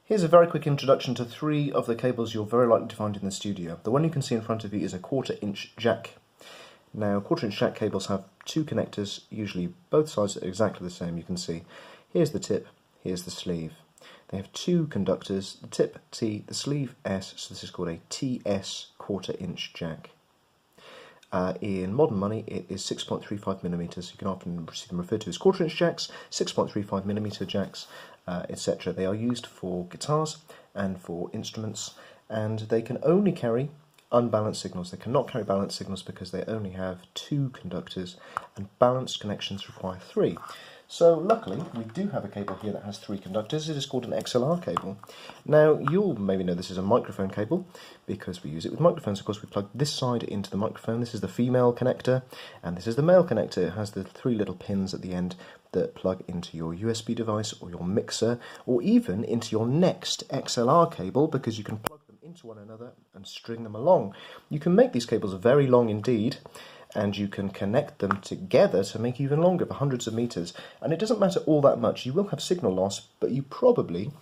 Here's a very quick introduction to three of the cables you're very likely to find in the studio. The one you can see in front of you is a 1/4 inch jack. Now 1/4 inch jack cables have two connectors, usually both sides are exactly the same. You can see here's the tip, here's the sleeve. They have two conductors, the tip T, the sleeve S, so this is called a TS 1/4 inch jack. In modern money it is 6.35 millimeters. You can often see them referred to as 1/4 inch jacks, 6.35 millimeter jacks, etc. They are used for guitars and for instruments, and they can only carry unbalanced signals. They cannot carry balanced signals because they only have two conductors, and balanced connections require three. So luckily we do have a cable here that has three conductors. It is called an XLR cable. Now you'll maybe know this is a microphone cable because we use it with microphones. Of course, we plug this side into the microphone. This is the female connector and this is the male connector. It has the three little pins at the end that plug into your USB device or your mixer, or even into your next XLR cable, because you can plug them into one another and string them along. You can make these cables very long indeed, and you can connect them together to make even longer for hundreds of meters. And it doesn't matter all that much. You will have signal loss, but you probably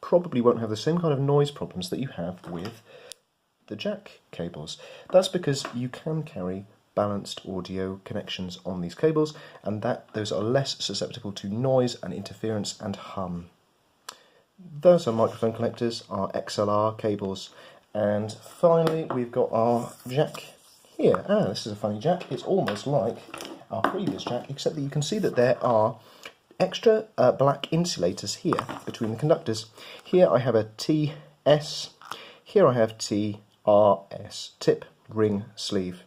won't have the same kind of noise problems that you have with the jack cables. That's because you can carry balanced audio connections on these cables, and those are less susceptible to noise and interference and hum. Those are microphone connectors, our XLR cables, and finally we've got our jack here. This is a funny jack. It's almost like our previous jack, except that you can see that there are extra black insulators here between the conductors. Here I have a TS, here I have TRS, tip, ring, sleeve.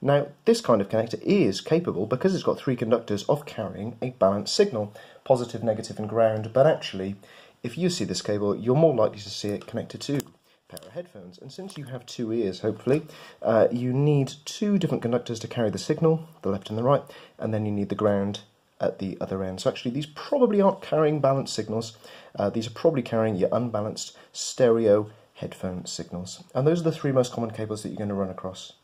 Now this kind of connector is capable, because it's got three conductors, of carrying a balanced signal, positive, negative and ground, but actually if you see this cable you're more likely to see it connected to pair of headphones, and since you have two ears hopefully, you need two different conductors to carry the signal, the left and the right, and then you need the ground at the other end. So actually these probably aren't carrying balanced signals, these are probably carrying your unbalanced stereo headphone signals, and those are the three most common cables that you're going to run across.